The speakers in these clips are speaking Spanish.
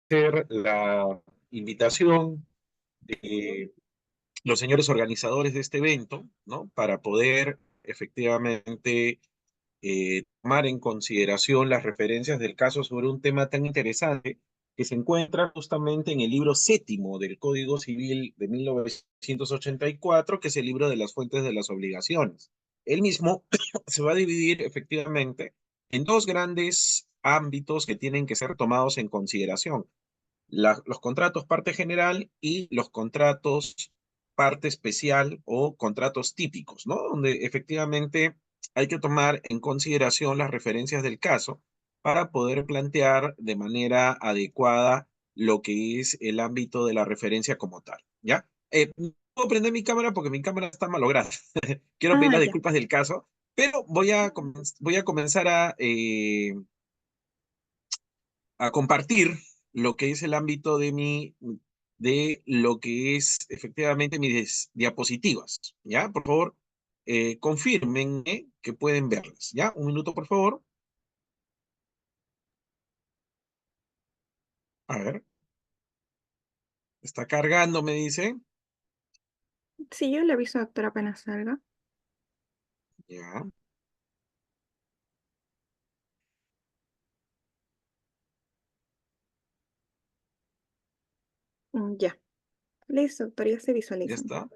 Hacer la invitación de los señores organizadores de este evento, ¿no? Para poder efectivamente tomar en consideración las referencias del caso sobre un tema tan interesante que se encuentra justamente en el libro séptimo del Código Civil de 1984, que es el libro de las fuentes de las obligaciones. El mismo se va a dividir efectivamente en dos grandes ámbitos que tienen que ser tomados en consideración: los contratos parte general y los contratos parte especial o contratos típicos, ¿no? Donde efectivamente hay que tomar en consideración las referencias del caso para poder plantear de manera adecuada lo que es el ámbito de la referencia como tal, ¿ya? No puedo prender mi cámara porque mi cámara está malograda. Quiero pedir Ah, las ya. disculpas del caso, pero voy a comenzar a compartir lo que es el ámbito de lo que es efectivamente mis diapositivas, ¿ya? Por favor, confírmenme que pueden verlas, ¿ya? Un minuto, por favor. A ver, está cargando, me dice. Sí, yo le aviso, doctor, apenas salga. Ya, Ya. Listo, doctor, ya se ya visualizan. está.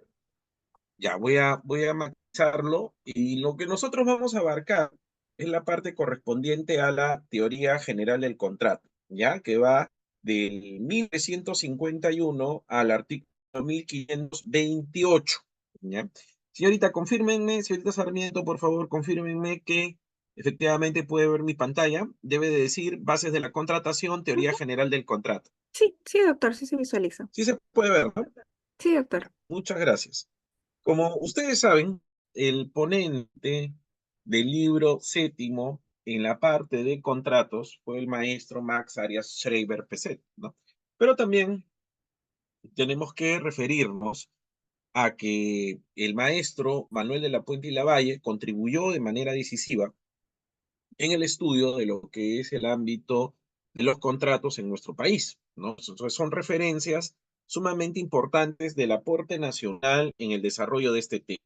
Ya, voy a matizarlo y lo que nosotros vamos a abarcar es la parte correspondiente a la teoría general del contrato, ¿ya? Que va del 1951 al artículo 1528, ¿ya? Señorita, confírmenme, señorita Sarmiento, por favor, confírmenme que efectivamente puede ver mi pantalla. Debe de decir bases de la contratación, teoría Ujú. general del contrato. Sí, sí, doctor, sí se visualiza. Sí se puede ver, ¿no? Sí, doctor. Muchas gracias. Como ustedes saben, el ponente del libro séptimo en la parte de contratos fue el maestro Max Arias Schreiber Peset, ¿no? Pero también tenemos que referirnos a que el maestro Manuel de la Puente y Lavalle contribuyó de manera decisiva en el estudio de lo que es el ámbito de los contratos en nuestro país, ¿no? Entonces son referencias sumamente importantes del aporte nacional en el desarrollo de este tema.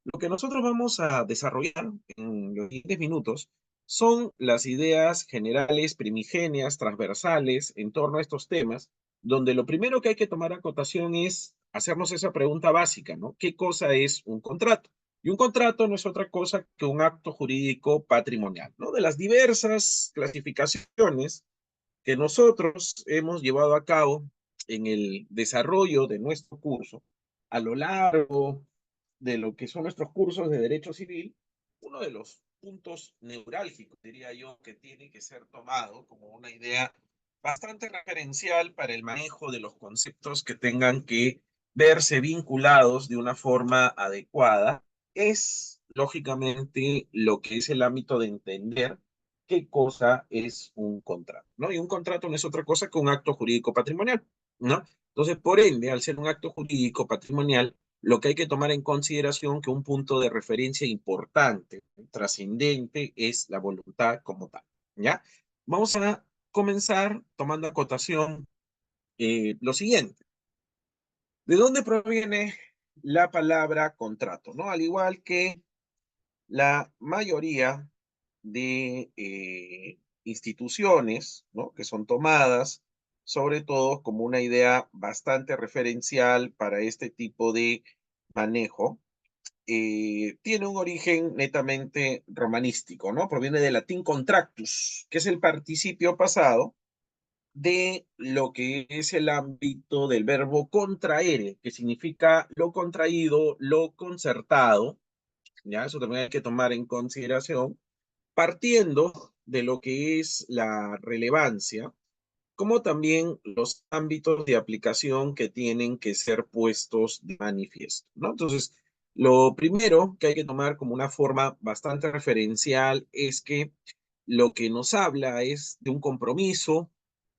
Lo que nosotros vamos a desarrollar en los siguientes minutos son las ideas generales, primigenias, transversales en torno a estos temas, donde lo primero que hay que tomar acotación es hacernos esa pregunta básica, ¿no? ¿Qué cosa es un contrato? Y un contrato no es otra cosa que un acto jurídico patrimonial, ¿no? De las diversas clasificaciones que nosotros hemos llevado a cabo en el desarrollo de nuestro curso a lo largo de lo que son nuestros cursos de Derecho Civil, uno de los puntos neurálgicos, diría yo, que tiene que ser tomado como una idea bastante referencial para el manejo de los conceptos que tengan que verse vinculados de una forma adecuada, es lógicamente lo que es el ámbito de entender qué cosa es un contrato, ¿no? Y un contrato no es otra cosa que un acto jurídico patrimonial, ¿no? Entonces, por ende, al ser un acto jurídico patrimonial, lo que hay que tomar en consideración que un punto de referencia importante, trascendente, es la voluntad como tal, ¿ya? Vamos a comenzar tomando acotación lo siguiente. ¿De dónde proviene la palabra contrato? ¿No? Al igual que la mayoría de instituciones, ¿no? Que son tomadas sobre todo como una idea bastante referencial para este tipo de manejo, tiene un origen netamente romanístico, ¿no? Proviene del latín contractus, que es el participio pasado de lo que es el ámbito del verbo contraere, que significa lo contraído, lo concertado, ¿ya? Eso también hay que tomar en consideración, partiendo de lo que es la relevancia, como también los ámbitos de aplicación que tienen que ser puestos de manifiesto, ¿no? Entonces, lo primero que hay que tomar como una forma bastante referencial es que lo que nos habla es de un compromiso,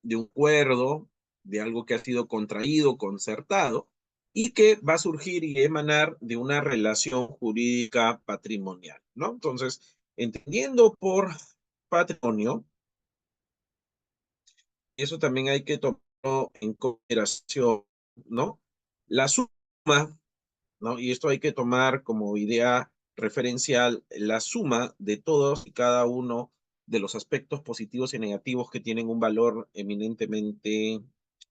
de un acuerdo, de algo que ha sido contraído, concertado, y que va a surgir y emanar de una relación jurídica patrimonial, ¿no? Entonces, entendiendo por patrimonio, eso también hay que tomar en consideración, ¿no? La suma, ¿no? Y esto hay que tomar como idea referencial la suma de todos y cada uno de los aspectos positivos y negativos que tienen un valor eminentemente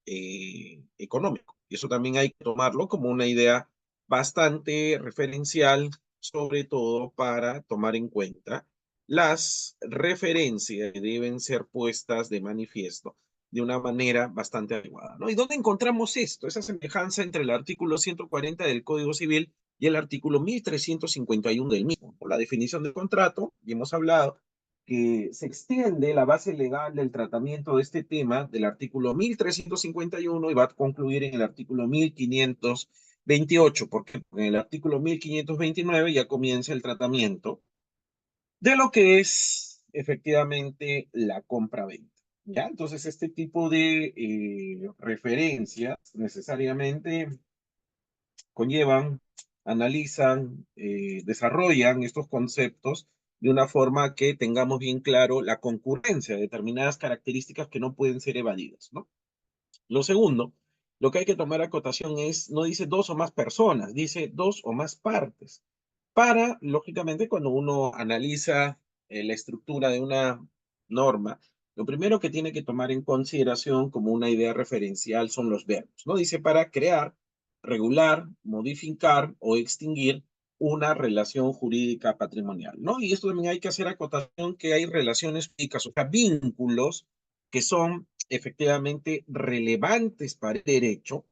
económico. Y eso también hay que tomarlo como una idea bastante referencial, sobre todo para tomar en cuenta las referencias que deben ser puestas de manifiesto de una manera bastante adecuada, ¿no? ¿Y dónde encontramos esto? Esa semejanza entre el artículo 140 del Código Civil y el artículo 1351 del mismo. Por la definición del contrato, y hemos hablado que se extiende la base legal del tratamiento de este tema del artículo 1351 y va a concluir en el artículo 1528, porque en el artículo 1529 ya comienza el tratamiento de lo que es efectivamente la compra-venta. ¿Ya? Entonces, este tipo de referencias necesariamente conllevan, analizan, desarrollan estos conceptos de una forma que tengamos bien claro la concurrencia de determinadas características que no pueden ser evadidas, ¿no? Lo segundo, lo que hay que tomar a cotación es, no dice dos o más personas, dice dos o más partes. Para, lógicamente, cuando uno analiza la estructura de una norma, lo primero que tiene que tomar en consideración como una idea referencial son los verbos, ¿no? Dice para crear, regular, modificar o extinguir una relación jurídica patrimonial, ¿no? Y esto también hay que hacer acotación que hay relaciones jurídicas, o sea, vínculos que son efectivamente relevantes para el derecho,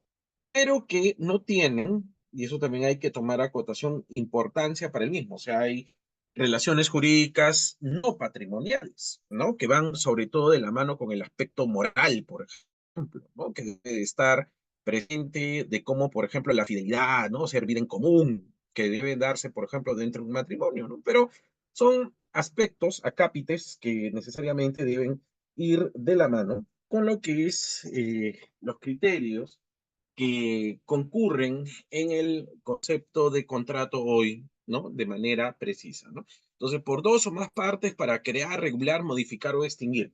pero que no tienen, y eso también hay que tomar a cotación, importancia para el mismo. O sea, hay relaciones jurídicas no patrimoniales, ¿no? Que van sobre todo de la mano con el aspecto moral, por ejemplo, ¿no? Que debe estar presente de cómo, por ejemplo, la fidelidad, ¿no? Servir en común, que debe darse, por ejemplo, dentro de un matrimonio, ¿no? Pero son aspectos, acápites, que necesariamente deben ir de la mano con lo que es los criterios que concurren en el concepto de contrato hoy, ¿no? De manera precisa, ¿no? Entonces, por dos o más partes para crear, regular, modificar o extinguir.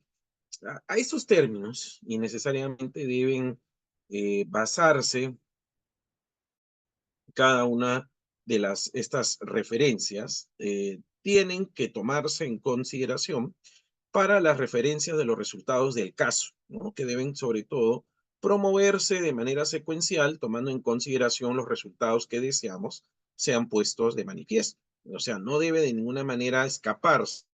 A esos términos, y necesariamente deben basarse cada una de estas referencias, tienen que tomarse en consideración para las referencias de los resultados del caso, ¿no? Que deben sobre todo promoverse de manera secuencial, tomando en consideración los resultados que deseamos sean puestos de manifiesto. O sea, no debe de ninguna manera escaparse,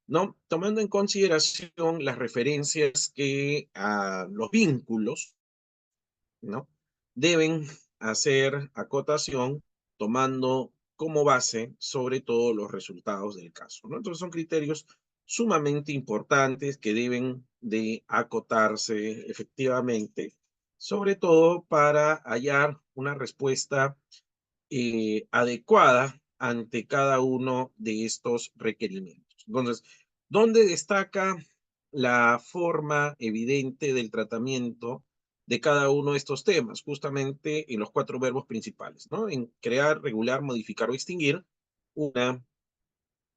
¿no? Tomando en consideración las referencias que a los vínculos, ¿no? Deben hacer acotación tomando como base sobre todo los resultados del caso, ¿no? Entonces son criterios sumamente importantes que deben de acotarse efectivamente, sobre todo para hallar una respuesta adecuada ante cada uno de estos requerimientos. Entonces, ¿dónde destaca la forma evidente del tratamiento de cada uno de estos temas? Justamente en los cuatro verbos principales, ¿no? En crear, regular, modificar o extinguir una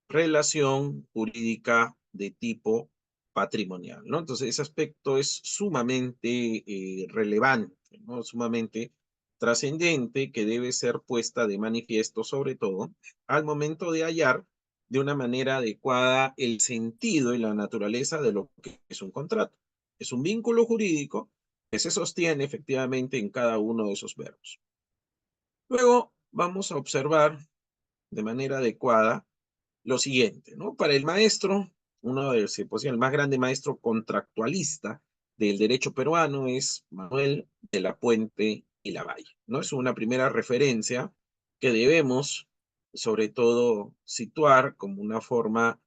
relación jurídica de tipo patrimonial, ¿no? Entonces, ese aspecto es sumamente relevante, ¿no? Sumamente trascendente, que debe ser puesta de manifiesto, sobre todo al momento de hallar de una manera adecuada el sentido y la naturaleza de lo que es un contrato. Es un vínculo jurídico que se sostiene efectivamente en cada uno de esos verbos. Luego vamos a observar de manera adecuada lo siguiente, ¿no? Para el maestro, uno de, si pues, el más grande maestro contractualista del derecho peruano es Manuel de la Puente y Lavalle, ¿no? Es una primera referencia que debemos, sobre todo, situar como una forma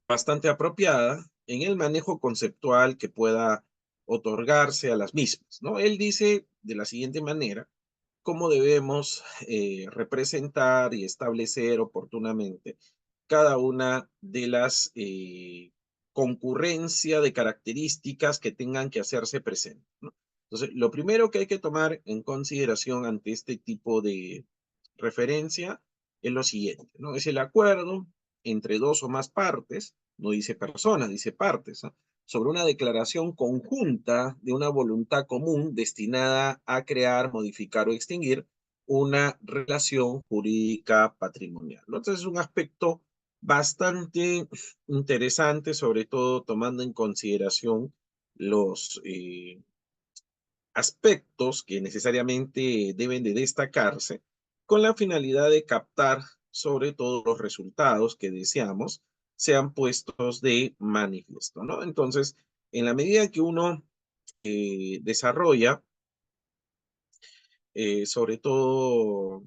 bastante apropiada en el manejo conceptual que pueda otorgarse a las mismas, ¿no? Él dice de la siguiente manera cómo debemos representar y establecer oportunamente cada una de las concurrencia de características que tengan que hacerse presentes, ¿no? Entonces, lo primero que hay que tomar en consideración ante este tipo de referencia es lo siguiente, ¿no? Es el acuerdo entre dos o más partes, no dice personas, dice partes, ¿no? sobre una declaración conjunta de una voluntad común destinada a crear, modificar o extinguir una relación jurídica patrimonial, ¿no? Entonces es un aspecto bastante interesante, sobre todo tomando en consideración los aspectos que necesariamente deben de destacarse con la finalidad de captar sobre todo los resultados que deseamos sean puestos de manifiesto, ¿no? Entonces, en la medida que uno desarrolla, sobre todo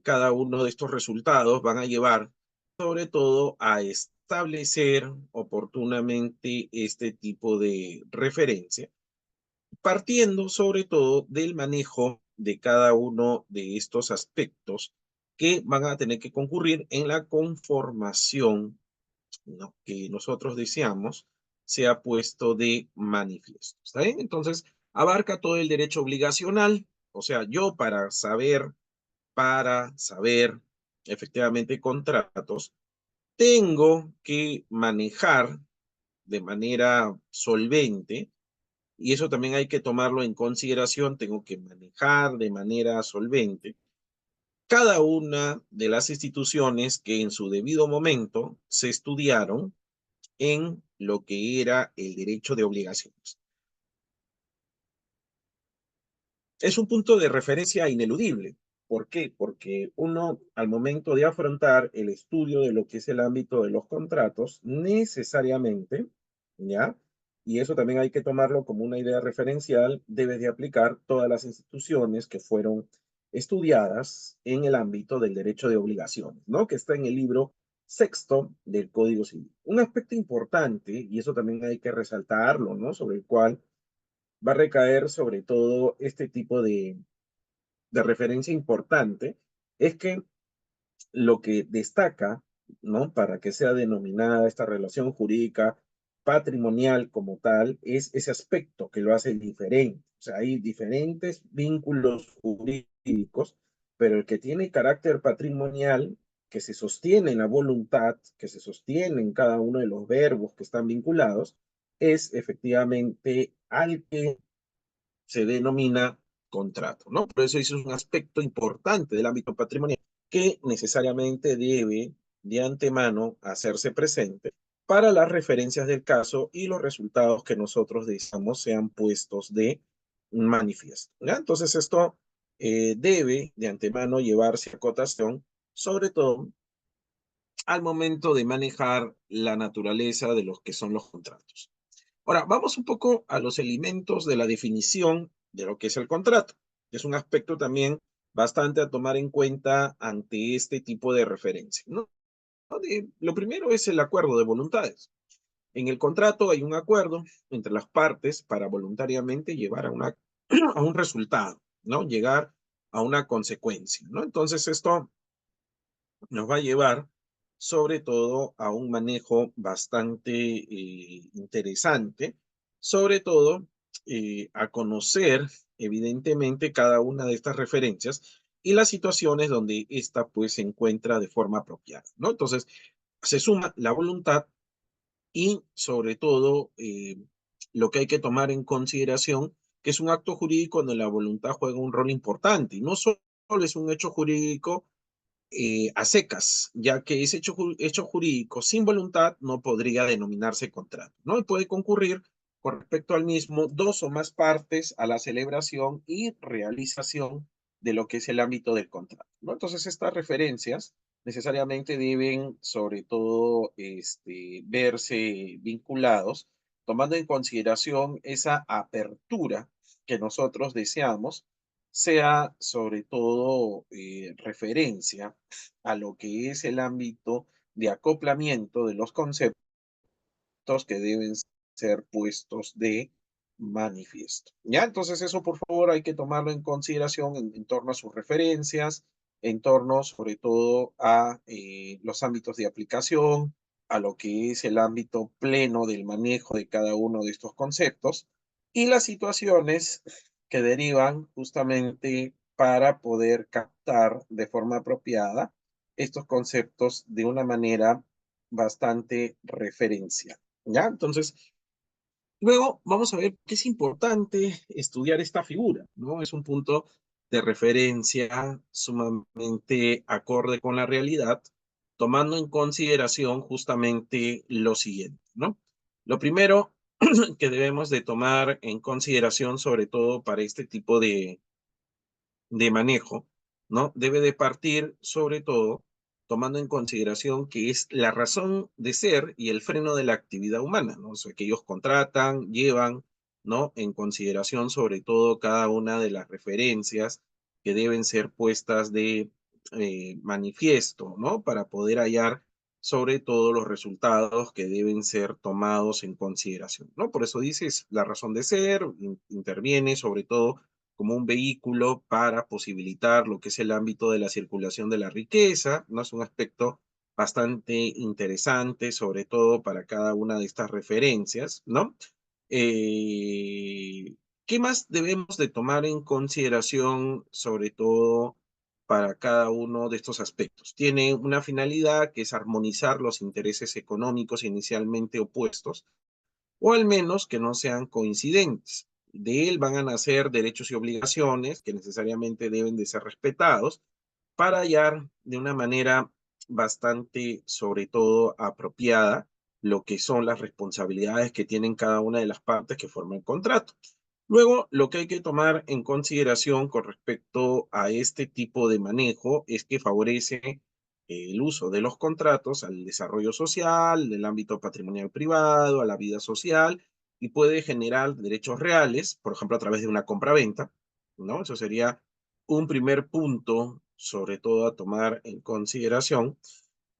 cada uno de estos resultados van a llevar sobre todo a establecer oportunamente este tipo de referencia, partiendo sobre todo del manejo de cada uno de estos aspectos que van a tener que concurrir en la conformación, ¿no?, que nosotros deseamos sea puesto de manifiesto. ¿Está bien? Entonces, abarca todo el derecho obligacional, o sea, yo para saber efectivamente contratos, tengo que manejar de manera solvente, y eso también hay que tomarlo en consideración, tengo que manejar de manera solvente cada una de las instituciones que en su debido momento se estudiaron en lo que era el derecho de obligaciones. Es un punto de referencia ineludible. ¿Por qué? Porque uno, al momento de afrontar el estudio de lo que es el ámbito de los contratos, necesariamente, ¿ya? Y eso también hay que tomarlo como una idea referencial, debe de aplicar todas las instituciones que fueron estudiadas en el ámbito del derecho de obligaciones, ¿no? Que está en el libro sexto del Código Civil. Un aspecto importante, y eso también hay que resaltarlo, ¿no? Sobre el cual va a recaer sobre todo este tipo de referencia importante, es que lo que destaca, ¿no?, para que sea denominada esta relación jurídica patrimonial como tal, es ese aspecto que lo hace diferente. O sea, hay diferentes vínculos jurídicos, pero el que tiene carácter patrimonial, que se sostiene en la voluntad, que se sostiene en cada uno de los verbos que están vinculados, es efectivamente al que se denomina contrato, ¿no? Por eso es un aspecto importante del ámbito patrimonial que necesariamente debe de antemano hacerse presente para las referencias del caso y los resultados que nosotros deseamos sean puestos de manifiesto, ¿ya? Entonces esto debe de antemano llevarse a cotación, sobre todo al momento de manejar la naturaleza de los que son los contratos. Ahora, vamos un poco a los elementos de la definición de lo que es el contrato. Es un aspecto también bastante a tomar en cuenta ante este tipo de referencia, ¿no? Lo primero es el acuerdo de voluntades. En el contrato hay un acuerdo entre las partes para voluntariamente llevar a, a un resultado, ¿no? Llegar a una consecuencia, ¿no? Entonces esto nos va a llevar sobre todo a un manejo bastante interesante, sobre todo a conocer evidentemente cada una de estas referencias y las situaciones donde ésta pues se encuentra de forma apropiada, ¿no? Entonces se suma la voluntad y sobre todo lo que hay que tomar en consideración que es un acto jurídico donde la voluntad juega un rol importante y no solo es un hecho jurídico a secas, ya que ese hecho jurídico sin voluntad no podría denominarse contrato, ¿no? Y puede concurrir con respecto al mismo dos o más partes a la celebración y realización de lo que es el ámbito del contrato, ¿no? Entonces, estas referencias necesariamente deben, sobre todo, verse vinculados, tomando en consideración esa apertura que nosotros deseamos sea sobre todo referencia a lo que es el ámbito de acoplamiento de los conceptos que deben ser puestos de manifiesto. ¿Ya? Entonces eso, por favor, hay que tomarlo en consideración en torno a sus referencias, en torno sobre todo a los ámbitos de aplicación, a lo que es el ámbito pleno del manejo de cada uno de estos conceptos y las situaciones que derivan justamente para poder captar de forma apropiada estos conceptos de una manera bastante referencial. ¿Ya? Entonces, Luego vamos a ver que es importante estudiar esta figura, ¿no? Es un punto de referencia sumamente acorde con la realidad, tomando en consideración justamente lo siguiente, ¿no? Lo primero que debemos de tomar en consideración, sobre todo para este tipo de manejo, ¿no? Debe de partir sobre todo tomando en consideración que es la razón de ser y el freno de la actividad humana, ¿no? O sea, que ellos contratan, llevan, ¿no? En consideración sobre todo cada una de las referencias que deben ser puestas de manifiesto, ¿no? Para poder hallar sobre todo los resultados que deben ser tomados en consideración, ¿no? Por eso dices la razón de ser, interviene sobre todo como un vehículo para posibilitar lo que es el ámbito de la circulación de la riqueza, ¿no? Es un aspecto bastante interesante, sobre todo para cada una de estas referencias, ¿no? Eh, ¿Qué más debemos de tomar en consideración, sobre todo para cada uno de estos aspectos? Tiene una finalidad que es armonizar los intereses económicos inicialmente opuestos, o al menos que no sean coincidentes. De él van a nacer derechos y obligaciones que necesariamente deben de ser respetados para hallar de una manera bastante, sobre todo, apropiada lo que son las responsabilidades que tienen cada una de las partes que forman el contrato. Luego, lo que hay que tomar en consideración con respecto a este tipo de manejo es que favorece el uso de los contratos al desarrollo social, del ámbito patrimonial privado, a la vida social, y puede generar derechos reales, por ejemplo, a través de una compra-venta, ¿no? Eso sería un primer punto, sobre todo a tomar en consideración.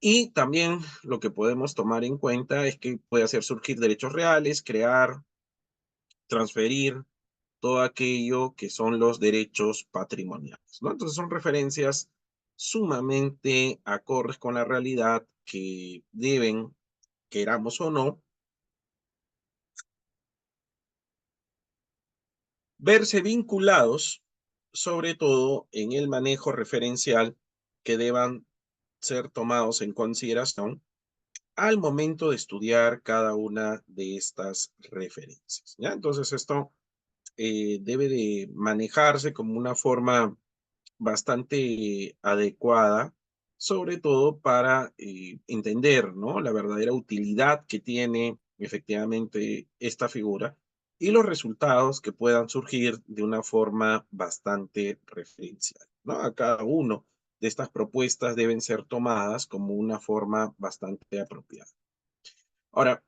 Y también lo que podemos tomar en cuenta es que puede hacer surgir derechos reales, crear, transferir todo aquello que son los derechos patrimoniales, ¿no? Entonces son referencias sumamente acordes con la realidad que deben, queramos o no, verse vinculados, sobre todo en el manejo referencial que deban ser tomados en consideración al momento de estudiar cada una de estas referencias, ¿ya? Entonces esto debe de manejarse como una forma bastante adecuada, sobre todo para entender, ¿no? La verdadera utilidad que tiene efectivamente esta figura y los resultados que puedan surgir de una forma bastante referencial, ¿no? A cada uno de estas propuestas deben ser tomadas como una forma bastante apropiada. Ahora,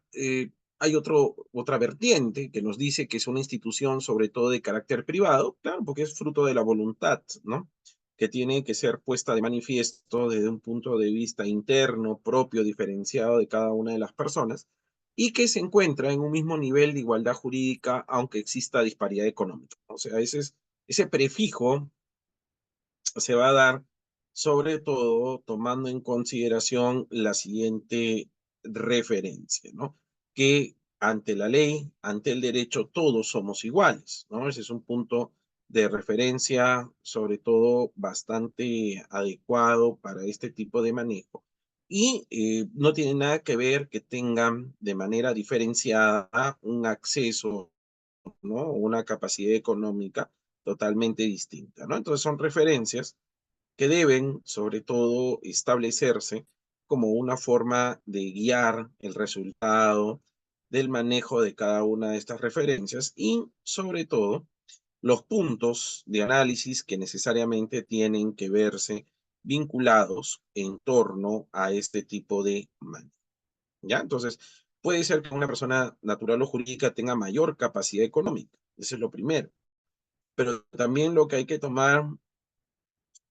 hay otra vertiente que nos dice que es una institución sobre todo de carácter privado, claro, porque es fruto de la voluntad, ¿no? Que tiene que ser puesta de manifiesto desde un punto de vista interno, propio, diferenciado de cada una de las personas, y que se encuentra en un mismo nivel de igualdad jurídica, aunque exista disparidad económica. O sea, ese prefijo se va a dar sobre todo tomando en consideración la siguiente referencia, ¿no? Que ante la ley, ante el derecho, todos somos iguales, ¿no? Ese es un punto de referencia, sobre todo bastante adecuado para este tipo de manejo. Y no tiene nada que ver que tengan de manera diferenciada un acceso, ¿no? Una capacidad económica totalmente distinta, ¿no? Entonces son referencias que deben, sobre todo, establecerse como una forma de guiar el resultado del manejo de cada una de estas referencias y, sobre todo, los puntos de análisis que necesariamente tienen que verse vinculados en torno a este tipo de manejo. ¿Ya? Entonces, puede ser que una persona natural o jurídica tenga mayor capacidad económica. Eso es lo primero. Pero también lo que hay que tomar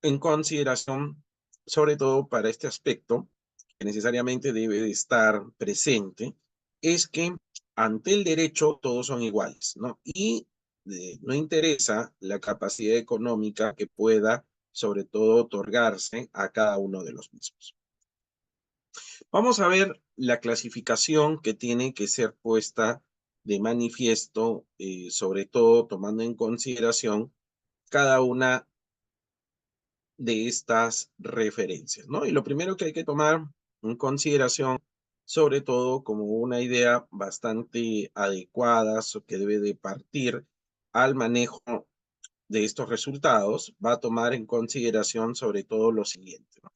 en consideración, sobre todo para este aspecto, que necesariamente debe de estar presente, es que ante el derecho todos son iguales, ¿no? Y no interesa la capacidad económica que pueda, sobre todo, otorgarse a cada uno de los mismos. Vamos a ver la clasificación que tiene que ser puesta de manifiesto, sobre todo tomando en consideración cada una de estas referencias, ¿no? Y lo primero que hay que tomar en consideración sobre todo como una idea bastante adecuada que debe de partir al manejo de estos resultados, va a tomar en consideración sobre todo lo siguiente, ¿no?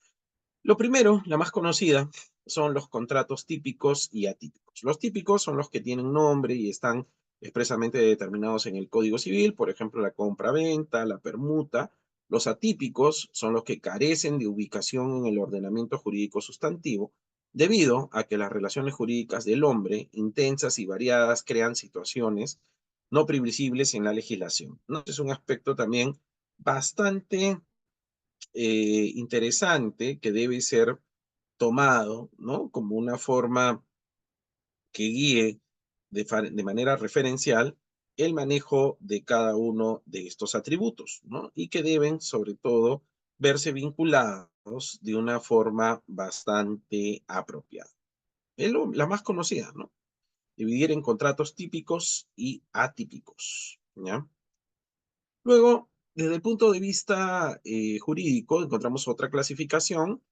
Lo primero, la más conocida, son los contratos típicos y atípicos. Los típicos son los que tienen nombre y están expresamente determinados en el Código Civil, por ejemplo, la compra-venta, la permuta. Los atípicos son los que carecen de ubicación en el ordenamiento jurídico sustantivo, debido a que las relaciones jurídicas del hombre, intensas y variadas, crean situaciones no previsibles en la legislación, ¿no? Es un aspecto también bastante interesante que debe ser tomado, ¿no? Como una forma que guíe de manera referencial el manejo de cada uno de estos atributos, ¿no? Y que deben, sobre todo, verse vinculados de una forma bastante apropiada. Es la más conocida, ¿no? Dividir en contratos típicos y atípicos, ¿ya? Luego, desde el punto de vista jurídico, encontramos otra clasificación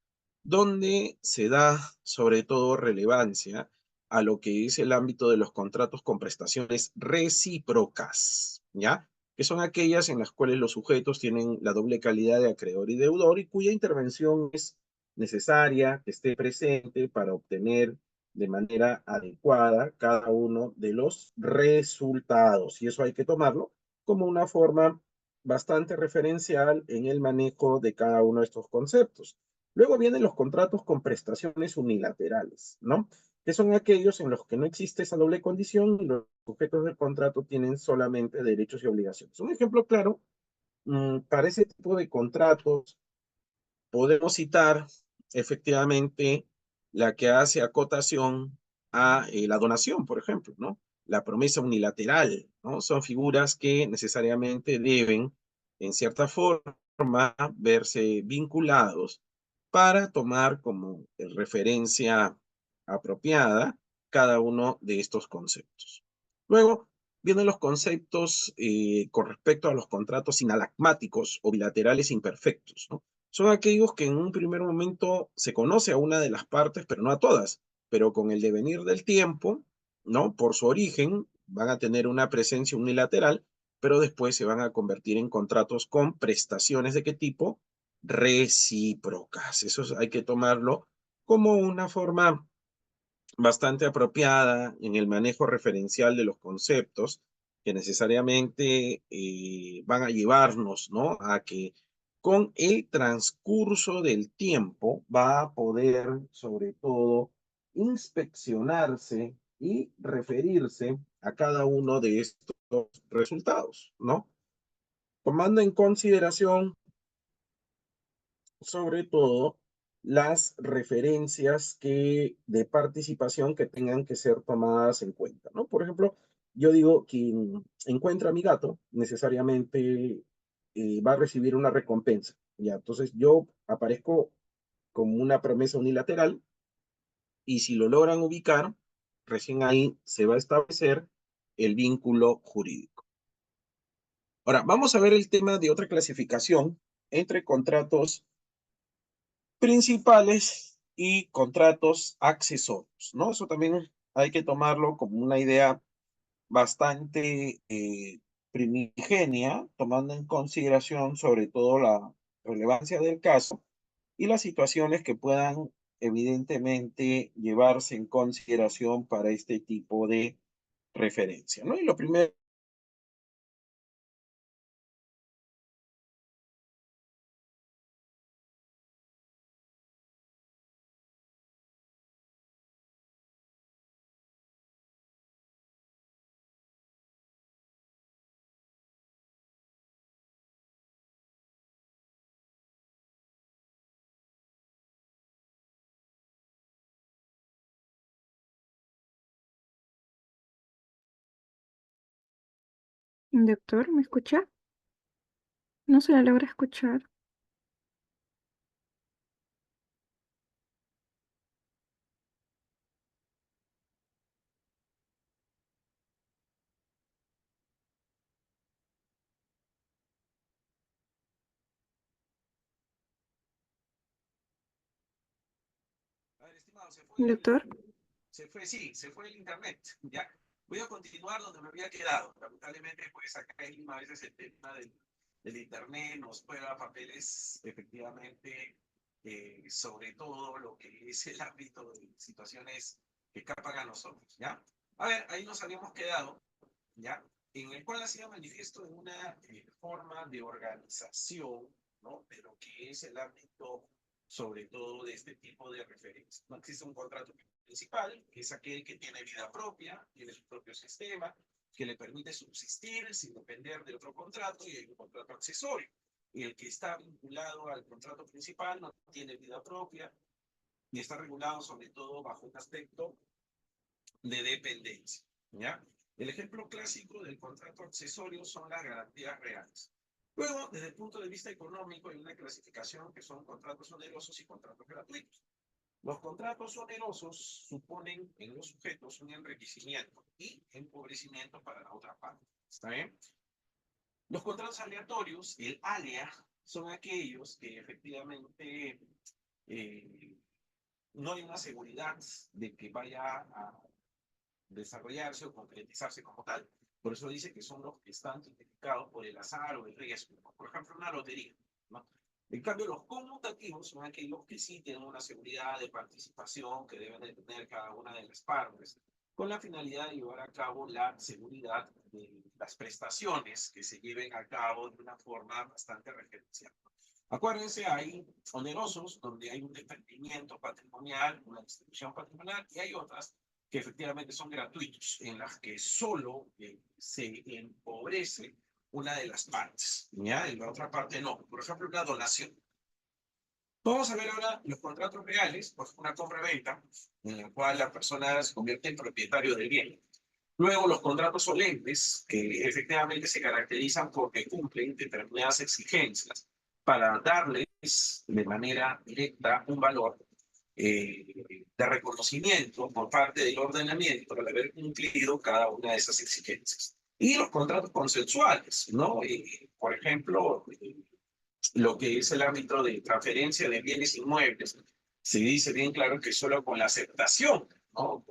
donde se da sobre todo relevancia a lo que es el ámbito de los contratos con prestaciones recíprocas, ¿ya? Que son aquellas en las cuales los sujetos tienen la doble calidad de acreedor y deudor y cuya intervención es necesaria, que esté presente para obtener de manera adecuada cada uno de los resultados. Y eso hay que tomarlo como una forma bastante referencial en el manejo de cada uno de estos conceptos. Luego vienen los contratos con prestaciones unilaterales, ¿no? Que son aquellos en los que no existe esa doble condición y los sujetos del contrato tienen solamente derechos y obligaciones. Un ejemplo claro, para ese tipo de contratos podemos citar efectivamente la que hace acotación a la donación, por ejemplo, ¿no? La promesa unilateral, ¿no? Son figuras que necesariamente deben, en cierta forma, verse vinculados para tomar como referencia apropiada cada uno de estos conceptos. Luego vienen los conceptos con respecto a los contratos inalagmáticos o bilaterales imperfectos, ¿no? Son aquellos que en un primer momento se conoce a una de las partes, pero no a todas, pero con el devenir del tiempo, ¿no? Por su origen, van a tener una presencia unilateral, pero después se van a convertir en contratos con prestaciones de qué tipo? Recíprocas. Eso hay que tomarlo como una forma bastante apropiada en el manejo referencial de los conceptos que necesariamente van a llevarnos, ¿no? A que con el transcurso del tiempo va a poder, sobre todo, inspeccionarse y referirse a cada uno de estos resultados, ¿no? Tomando en consideración sobre todo las referencias de participación que tengan que ser tomadas en cuenta, ¿no? Por ejemplo, yo digo, quien encuentra a mi gato necesariamente va a recibir una recompensa, ¿ya? Entonces yo aparezco como una promesa unilateral y si lo logran ubicar, recién ahí se va a establecer el vínculo jurídico. Ahora, vamos a ver el tema de otra clasificación entre contratos principales y contratos accesorios, ¿no? Eso también hay que tomarlo como una idea bastante primigenia, tomando en consideración sobre todo la relevancia del caso y las situaciones que puedan evidentemente llevarse en consideración para este tipo de referencia, ¿no? Y lo primero, Doctor, ¿me escucha? No se la logra escuchar. a ver, estimado, se fue. Doctor. Sí, se fue el internet, ya. Voy a continuar donde me había quedado. Lamentablemente, pues acá en Lima a veces el tema del internet nos juega papeles, efectivamente, sobre todo lo que es el ámbito de situaciones que escapan a nosotros, ¿ya? A ver, ahí nos habíamos quedado, ¿ya? En el cual hacía manifiesto de una forma de organización, ¿no? De lo que es el ámbito, sobre todo de este tipo de referencias. No existe un contrato principal, que es aquel que tiene vida propia, tiene su propio sistema, que le permite subsistir sin depender de otro contrato, y hay un contrato accesorio. Y el que está vinculado al contrato principal no tiene vida propia y está regulado sobre todo bajo un aspecto de dependencia, ¿ya? El ejemplo clásico del contrato accesorio son las garantías reales. Luego, desde el punto de vista económico, hay una clasificación que son contratos onerosos y contratos gratuitos. Los contratos onerosos suponen en los sujetos un enriquecimiento y empobrecimiento para la otra parte. ¿Está bien? Los contratos aleatorios, el ALEA, son aquellos que efectivamente eh, no hay una seguridad de que vaya a desarrollarse o concretizarse como tal. Por eso dice que son los que están tipificados por el azar o el riesgo. Por ejemplo, una lotería, ¿no? En cambio, los conmutativos son aquellos que sí tienen una seguridad de participación que deben de tener cada una de las partes, con la finalidad de llevar a cabo la seguridad de las prestaciones que se lleven a cabo de una forma bastante referencial. Acuérdense, hay onerosos donde hay un desprendimiento patrimonial, una distribución patrimonial, y hay otras que efectivamente son gratuitos, en las que solo se empobrece una de las partes, ¿ya? En la otra parte no. Por ejemplo, una donación. Vamos a ver ahora los contratos reales, pues una compra-venta, en la cual la persona se convierte en propietario del bien. Luego, los contratos solentes, que efectivamente se caracterizan porque cumplen determinadas exigencias para darles de manera directa un valor de reconocimiento por parte del ordenamiento al haber cumplido cada una de esas exigencias. Y los contratos consensuales, ¿no? Por ejemplo, lo que es el ámbito de transferencia de bienes inmuebles, se dice bien claro que solo con la aceptación, ¿no?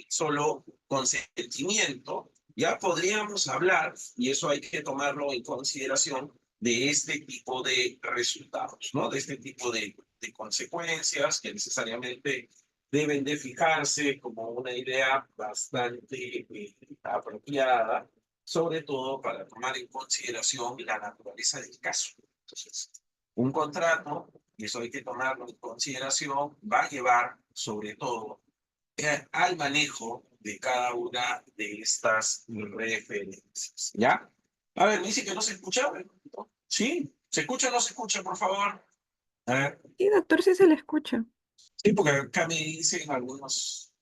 Solo consentimiento, ya podríamos hablar, y eso hay que tomarlo en consideración, de este tipo de resultados, ¿no? De este tipo de consecuencias que necesariamente deben de fijarse como una idea bastante apropiada, sobre todo para tomar en consideración la naturaleza del caso. Entonces, un contrato, y eso hay que tomarlo en consideración, va a llevar sobre todo al manejo de cada una de estas referencias. ¿Ya? A ver, me dice que no se escucha. ¿Sí? ¿Se escucha o no se escucha, por favor? A ver. Sí, doctor, sí se le escucha. Sí, porque acá me dicen algunos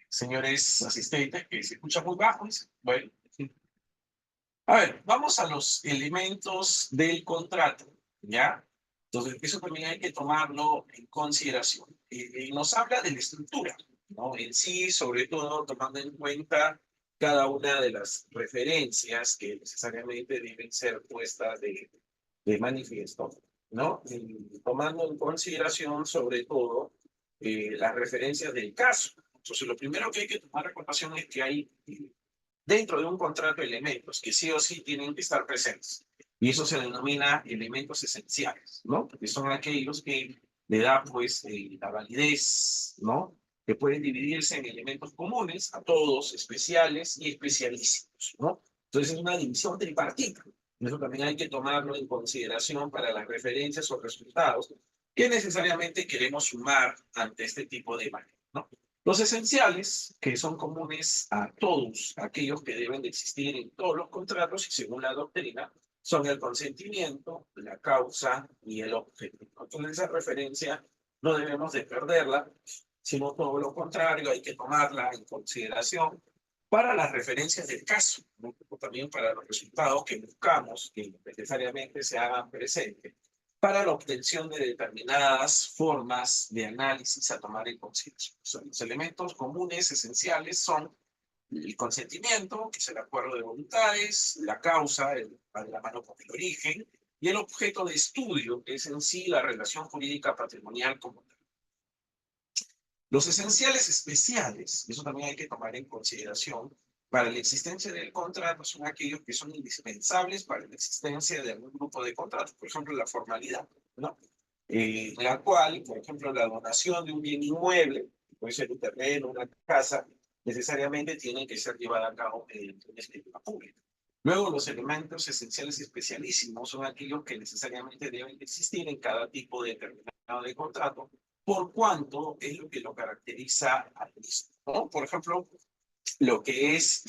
señores asistentes que se escucha muy bajo. Bueno, sí. A ver, vamos a los elementos del contrato, ¿ya? Entonces, eso también hay que tomarlo en consideración. Nos habla de la estructura, ¿no? En sí, sobre todo tomando en cuenta cada una de las referencias que necesariamente deben ser puestas de manifiesto, ¿no? Y tomando en consideración, sobre todo, las referencias del caso. Entonces, lo primero que hay que tomar en cuenta es que hay dentro de un contrato elementos que sí o sí tienen que estar presentes. Y eso se denomina elementos esenciales, ¿no? Porque son aquellos que le dan, pues, la validez, ¿no? Que pueden dividirse en elementos comunes a todos, especiales y especialísimos, ¿no? Entonces es una división tripartita. Eso también hay que tomarlo en consideración para las referencias o resultados que necesariamente queremos sumar ante este tipo de manejo, ¿no? Los esenciales, que son comunes a todos aquellos que deben de existir en todos los contratos y según la doctrina, son el consentimiento, la causa y el objeto. Entonces esa referencia no debemos de perderla, sino todo lo contrario, hay que tomarla en consideración para las referencias del caso, ¿no? También para los resultados que buscamos que necesariamente se hagan presentes para la obtención de determinadas formas de análisis a tomar en consideración. Los elementos comunes esenciales son el consentimiento, que es el acuerdo de voluntades, la causa, de la mano con el origen, y el objeto de estudio, que es en sí la relación jurídica patrimonial como tal. Los esenciales especiales, eso también hay que tomar en consideración, para la existencia del contrato son aquellos que son indispensables para la existencia de algún grupo de contratos, por ejemplo, la formalidad, ¿no? La cual, por ejemplo, la donación de un bien inmueble, puede ser un terreno, una casa, necesariamente tiene que ser llevada a cabo mediante una escritura pública. Luego, los elementos esenciales especialísimos son aquellos que necesariamente deben existir en cada tipo de determinado de contrato, por cuanto es lo que lo caracteriza al mismo, ¿no? Por ejemplo, lo que es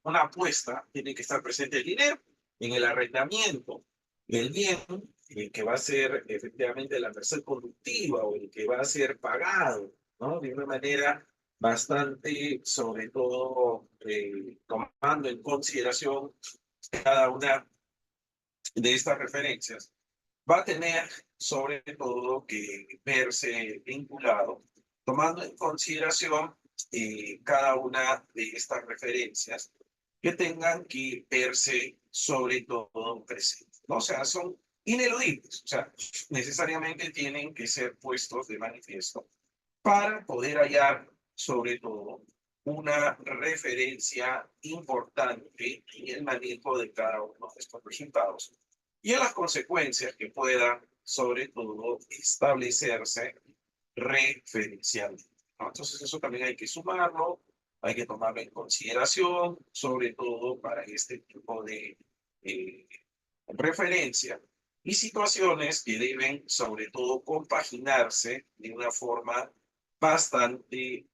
una apuesta, tiene que estar presente el dinero en el arrendamiento, el bien, el que va a ser efectivamente la merced conductiva o el que va a ser pagado, ¿no? De una manera bastante, sobre todo, tomando en consideración cada una de estas referencias, va a tener sobre todo que verse vinculado, tomando en consideración cada una de estas referencias que tengan que verse sobre todo presentes, ¿no? O sea, son ineludibles, o sea, necesariamente tienen que ser puestos de manifiesto para poder hallar sobre todo una referencia importante en el manejo de cada uno de estos resultados y a las consecuencias que puedan, sobre todo, establecerse referencialmente, ¿no? Entonces, eso también hay que sumarlo, hay que tomarlo en consideración, sobre todo para este tipo de eh, referencia y situaciones que deben, sobre todo, compaginarse de una forma bastante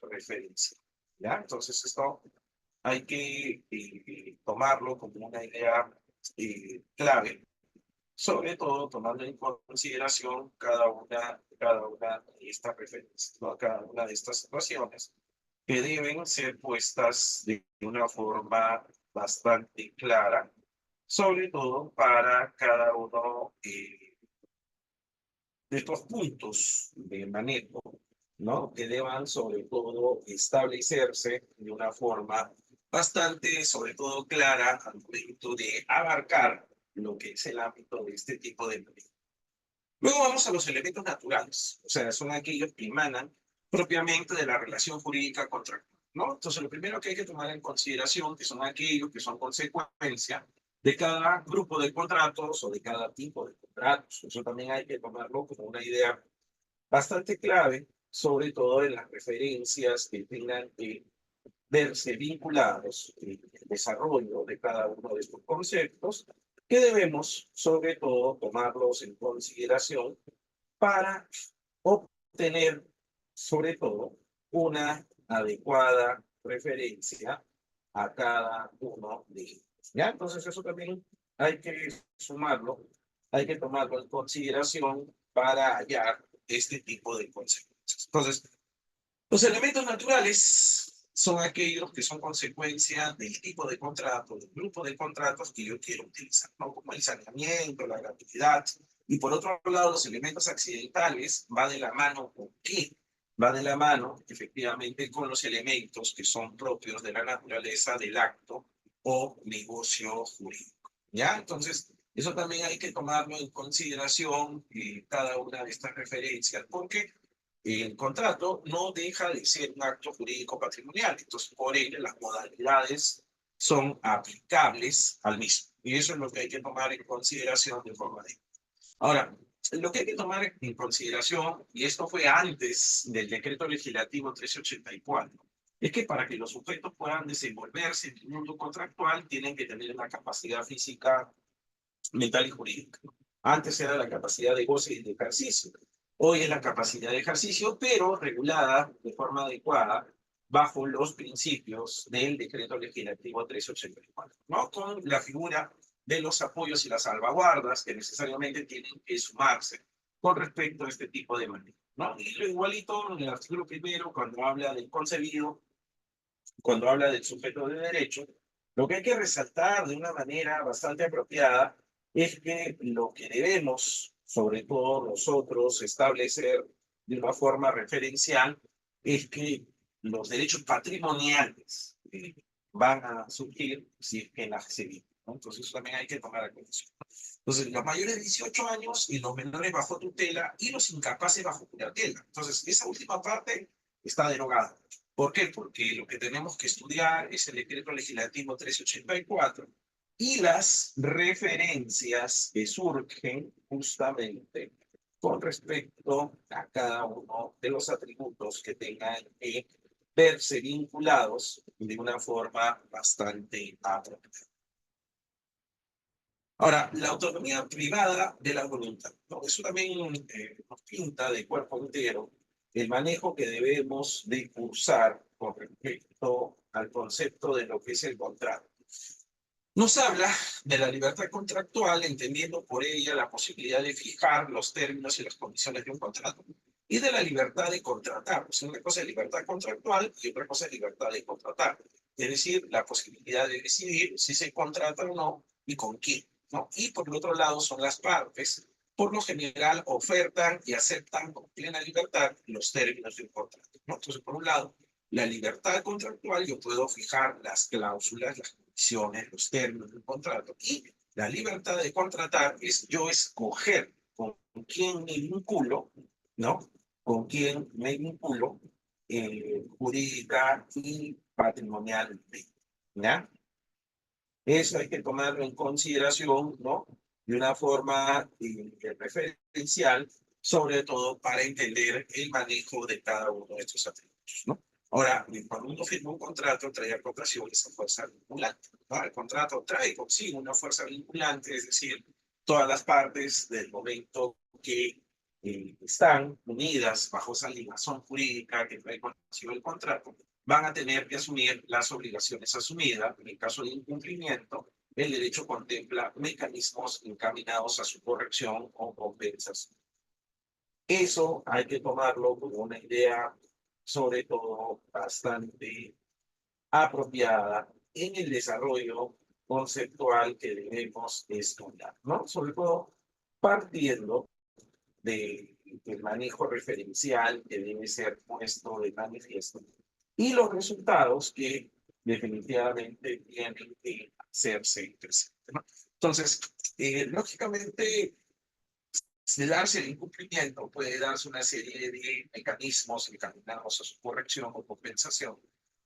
referencia. ¿Ya? Entonces, esto hay que tomarlo como una idea clave, sobre todo tomando en consideración cada una de estas referencias, ¿no? Cada una de estas situaciones que deben ser puestas de una forma bastante clara, sobre todo para cada uno de estos puntos de manejo, ¿no? Que deban sobre todo establecerse de una forma bastante, sobre todo clara al momento de abarcar lo que es el ámbito de este tipo de manejo. Luego vamos a los elementos naturales, o sea, son aquellos que emanan propiamente de la relación jurídica contractual, ¿no? Entonces, lo primero que hay que tomar en consideración, que son aquellos que son consecuencia de cada grupo de contratos o de cada tipo de contratos. Eso también hay que tomarlo como una idea bastante clave, sobre todo en las referencias que tengan que verse vinculados en el desarrollo de cada uno de estos conceptos, que debemos, sobre todo, tomarlos en consideración para obtener, sobre todo, una adecuada referencia a cada uno de ellos. ¿Ya? Entonces, eso también hay que sumarlo, hay que tomarlo en consideración para hallar este tipo de consecuencias. Entonces, los elementos naturales son aquellos que son consecuencia del tipo de contrato, del grupo de contratos que yo quiero utilizar, ¿no? Como el saneamiento, la gratuidad. Y por otro lado, los elementos accidentales va de la mano con qué? Va de la mano, efectivamente, con los elementos que son propios de la naturaleza del acto o negocio jurídico. ¿Ya? Entonces, eso también hay que tomarlo en consideración cada una de estas referencias, porque el contrato no deja de ser un acto jurídico patrimonial, entonces por ello las modalidades son aplicables al mismo. Y eso es lo que hay que tomar en consideración de forma de... Ahora, lo que hay que tomar en consideración, y esto fue antes del decreto legislativo 1384, es que para que los sujetos puedan desenvolverse en el mundo contractual tienen que tener una capacidad física, mental y jurídica. Antes era la capacidad de goce y de ejercicio. Hoy es la capacidad de ejercicio, pero regulada de forma adecuada bajo los principios del decreto legislativo 384, ¿no? Con la figura de los apoyos y las salvaguardas que necesariamente tienen que sumarse con respecto a este tipo de manejo, ¿no? Y lo igualito en el artículo primero, cuando habla del concebido, cuando habla del sujeto de derecho, lo que hay que resaltar de una manera bastante apropiada es que lo que debemos, sobre todo nosotros, establecer de una forma referencial es que los derechos patrimoniales van a surgir si es que las se ¿no? Entonces eso también hay que tomar en cuenta. Entonces, los mayores de 18 años y los menores bajo tutela y los incapaces bajo curatela. Entonces, esa última parte está derogada. ¿Por qué? Porque lo que tenemos que estudiar es el decreto legislativo 1384 y las referencias que surgen justamente con respecto a cada uno de los atributos que tengan que verse vinculados de una forma bastante apropiada. Ahora, la autonomía privada de la voluntad, ¿no? Eso también nos pinta de cuerpo entero el manejo que debemos de cursar con respecto al concepto de lo que es el contrato. Nos habla de la libertad contractual, entendiendo por ella la posibilidad de fijar los términos y las condiciones de un contrato, y de la libertad de contratar. O sea, una cosa es libertad contractual y otra cosa es libertad de contratar. Es decir, la posibilidad de decidir si se contrata o no y con quién, ¿no? Y por el otro lado son las partes, por lo general ofertan y aceptan con plena libertad los términos de un contrato, ¿no? Entonces, por un lado, la libertad contractual, yo puedo fijar las cláusulas, las condiciones, los términos del contrato. Y la libertad de contratar es yo escoger con quién me vinculo, ¿no? Con quién me vinculo jurídica y patrimonialmente, ¿ya? Eso hay que tomarlo en consideración, ¿no? De una forma referencial, sobre todo para entender el manejo de cada uno de estos atributos, ¿no? Ahora, cuando uno firma un contrato, trae a colación esa fuerza vinculante, ¿no? El contrato trae consigo una fuerza vinculante, es decir, todas las partes del momento que están unidas bajo esa ligación jurídica que trae consigo el contrato, van a tener que asumir las obligaciones asumidas. En el caso de incumplimiento, el derecho contempla mecanismos encaminados a su corrección o compensación. Eso hay que tomarlo como una idea, sobre todo, bastante apropiada en el desarrollo conceptual que debemos estudiar, ¿no? Sobre todo partiendo del manejo referencial que debe ser puesto de manifiesto y los resultados que definitivamente tienen que hacerse presentes, ¿no? Entonces, lógicamente, de darse el incumplimiento, puede darse una serie de mecanismos encaminados a su corrección o compensación,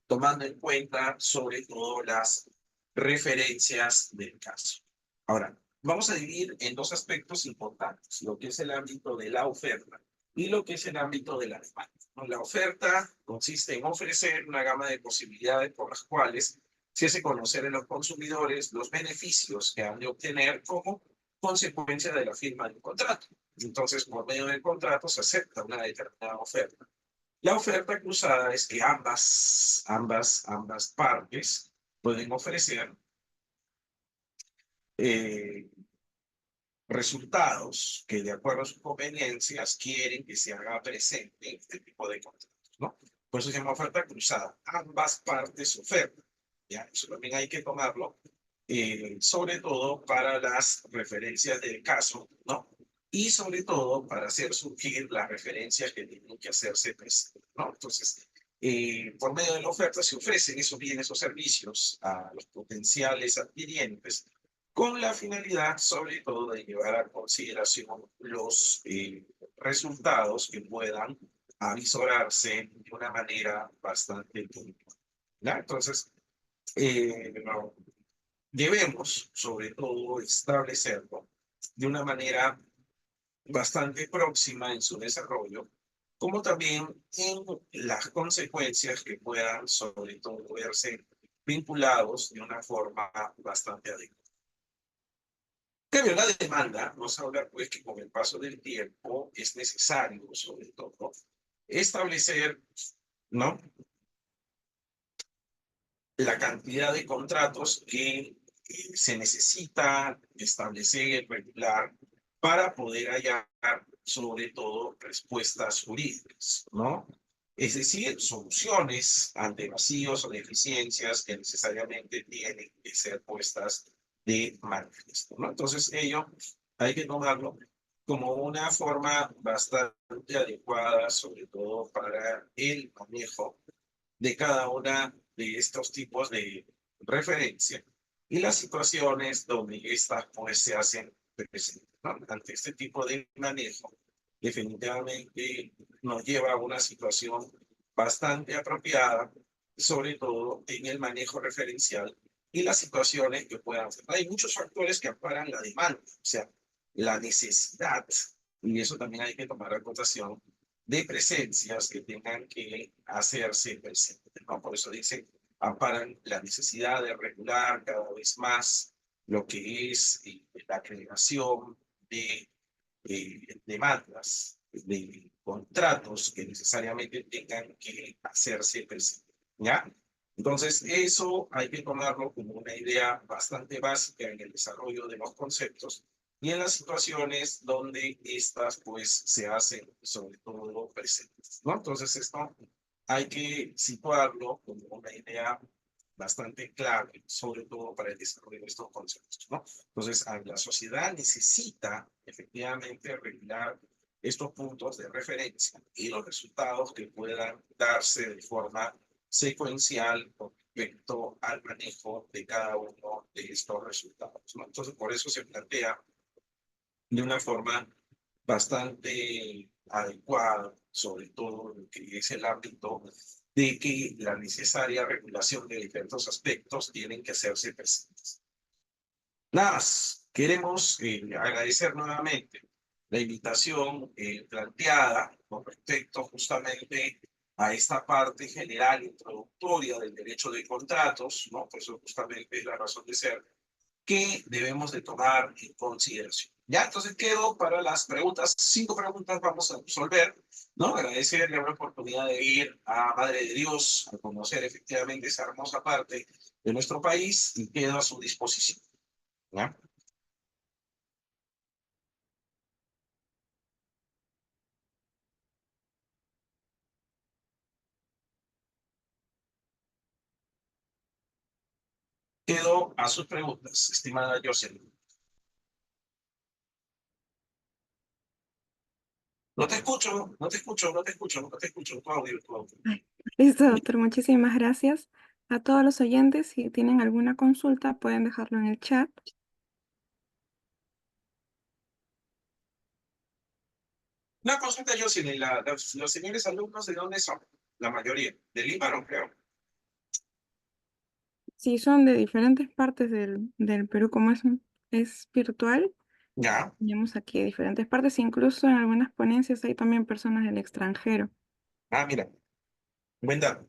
tomando en cuenta sobre todo las referencias del caso. Ahora, vamos a dividir en dos aspectos importantes, lo que es el ámbito de la oferta y lo que es el ámbito de la demanda. La oferta consiste en ofrecer una gama de posibilidades por las cuales se hace conocer a los consumidores los beneficios que han de obtener como consecuencia de la firma de un contrato. Entonces, por medio del contrato se acepta una determinada oferta. La oferta cruzada es que ambas partes pueden ofrecer eh, resultados que de acuerdo a sus conveniencias quieren que se haga presente en este tipo de contratos, ¿no? Por eso se llama oferta cruzada. Ambas partes ofertan, ¿ya? Eso también hay que tomarlo, sobre todo para las referencias del caso, ¿no? Y sobre todo para hacer surgir las referencias que tienen que hacerse presentes, ¿no? Entonces, por medio de la oferta se ofrecen esos bienes o servicios a los potenciales adquirientes con la finalidad, sobre todo, de llevar a consideración los resultados que puedan avisorarse de una manera bastante puntual, ¿ya? Entonces, no, debemos, sobre todo, establecerlo de una manera bastante próxima en su desarrollo, como también en las consecuencias que puedan, sobre todo, verse vinculados de una forma bastante adecuada. Cambio, la demanda nos habla pues que con el paso del tiempo es necesario, sobre todo, establecer, ¿no?, la cantidad de contratos que se necesita establecer, regular, para poder hallar, sobre todo, respuestas jurídicas, ¿no? Es decir, soluciones ante vacíos o deficiencias que necesariamente tienen que ser puestas de manifiesto, ¿no? Entonces, ello hay que tomarlo como una forma bastante adecuada, sobre todo para el manejo de cada una de estos tipos de referencia, y las situaciones donde estas pues se hacen presentes, ¿no? Ante este tipo de manejo, definitivamente nos lleva a una situación bastante apropiada, sobre todo en el manejo referencial y las situaciones que puedan ser. Hay muchos factores que amparan la demanda, o sea, la necesidad, y eso también hay que tomar en consideración, de presencias que tengan que hacerse presentes, ¿no? Por eso dice, amparan la necesidad de regular cada vez más lo que es la creación de demandas, de contratos que necesariamente tengan que hacerse presentes, ¿ya? Entonces, eso hay que tomarlo como una idea bastante básica en el desarrollo de los conceptos y en las situaciones donde estas, pues, se hacen sobre todo presentes, ¿no? Entonces, esto hay que situarlo como una idea bastante clave, sobre todo para el desarrollo de estos conceptos, ¿no? Entonces, la sociedad necesita efectivamente regular estos puntos de referencia y los resultados que puedan darse de forma secuencial con respecto al manejo de cada uno de estos resultados, ¿no? Entonces, por eso se plantea de una forma bastante adecuada, sobre todo en lo que es el ámbito de que la necesaria regulación de diferentes aspectos tienen que hacerse presentes. Nada más, queremos agradecer nuevamente la invitación planteada con respecto justamente a esta parte general introductoria del derecho de contratos, ¿no? Por eso justamente es la razón de ser que debemos de tomar en consideración. Ya, entonces quedo para las preguntas, 5 preguntas vamos a resolver, ¿no? Agradecerle la oportunidad de ir a Madre de Dios, a conocer efectivamente esa hermosa parte de nuestro país y quedo a su disposición, ¿ya? Quedo a sus preguntas, estimada Jocelyn. No te escucho, no te escucho, no te escucho, no te escucho, tu audio, tu audio. Ay, listo, doctor. Muchísimas gracias. A todos los oyentes, si tienen alguna consulta, pueden dejarlo en el chat. Una consulta, Jocelyn, los señores alumnos, ¿de dónde son? La mayoría, de Lima, no creo. Si son de diferentes partes del Perú, como es virtual, Ya, tenemos aquí diferentes partes, incluso en algunas ponencias hay también personas del extranjero. mira, buen dato.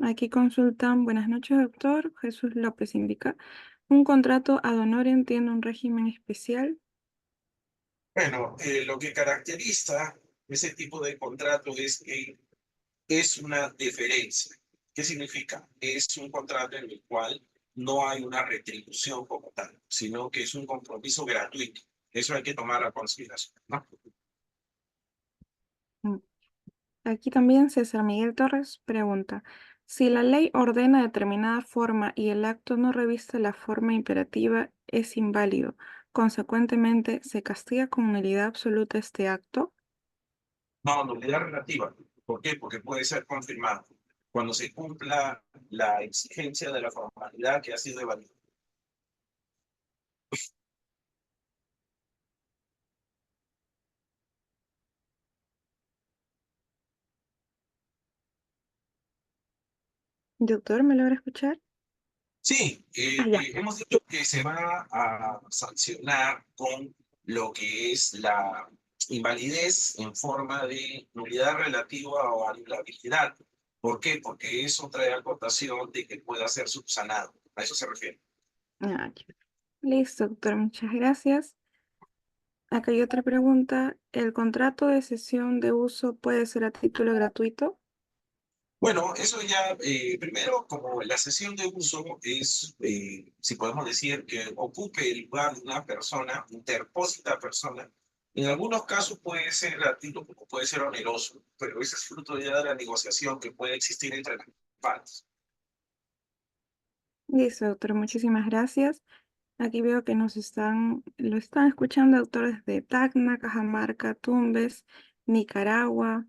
Aquí consultan, buenas noches, doctor. Jesús López indica, ¿un contrato ad honorem tiene un régimen especial? Bueno, lo que caracteriza ese tipo de contrato es que es una deferencia. ¿Qué significa? Es un contrato en el cual no hay una retribución como tal, sino que es un compromiso gratuito. Eso hay que tomar a consideración, ¿no? Mm. Aquí también César Miguel Torres pregunta, si la ley ordena determinada forma y el acto no reviste la forma imperativa, es inválido. Consecuentemente, ¿se castiga con nulidad absoluta este acto? No, nulidad relativa. ¿Por qué? Porque puede ser confirmado cuando se cumpla la exigencia de la formalidad que ha sido evaluada. Doctor, ¿me logra escuchar? Sí, Ah, ya. hemos dicho que se va a sancionar con lo que es la invalidez en forma de nulidad relativa o anulabilidad. ¿Por qué? Porque eso trae acotación de que pueda ser subsanado. A eso se refiere. Ah, ya. Listo, doctor, muchas gracias. Acá hay otra pregunta. ¿El contrato de cesión de uso puede ser a título gratuito? Bueno, eso ya, primero, como la sesión de uso es, si podemos decir, que ocupe el lugar de una persona, interpósita persona, en algunos casos puede ser gratuito como puede ser oneroso, pero ese es fruto ya de la negociación que puede existir entre las partes. Listo, doctor, muchísimas gracias. Aquí veo que lo están escuchando autores de Tacna, Cajamarca, Tumbes, Nicaragua.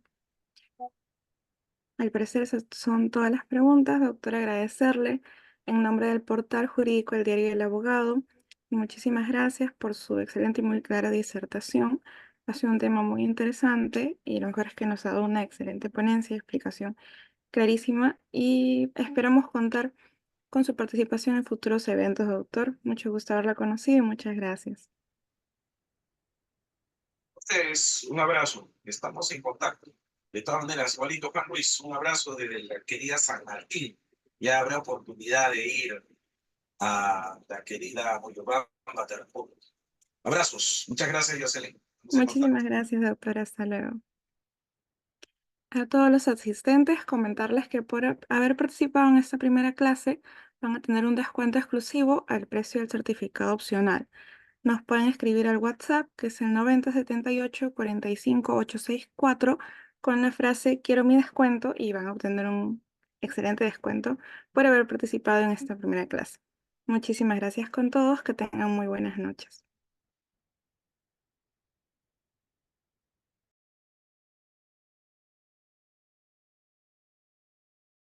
Al parecer esas son todas las preguntas, doctor, agradecerle en nombre del portal jurídico El Diario del Abogado. Muchísimas gracias por su excelente y muy clara disertación. Ha sido un tema muy interesante y lo mejor es que nos ha dado una excelente ponencia y explicación clarísima y esperamos contar con su participación en futuros eventos, doctor. Mucho gusto haberla conocido y muchas gracias. Ustedes, un abrazo, estamos en contacto. De todas maneras, igualito Juan Luis, un abrazo desde la querida San Martín. Ya habrá oportunidad de ir a la querida Moyobamba Terpública. Abrazos, muchas gracias, Jocelyn. Estamos en Muchísimas contacto. gracias, doctor. Hasta luego. A todos los asistentes, comentarles que por haber participado en esta primera clase van a tener un descuento exclusivo al precio del certificado opcional. Nos pueden escribir al WhatsApp, que es el 9078 45 864, con la frase quiero mi descuento y van a obtener un excelente descuento por haber participado en esta primera clase. Muchísimas gracias con todos, que tengan muy buenas noches.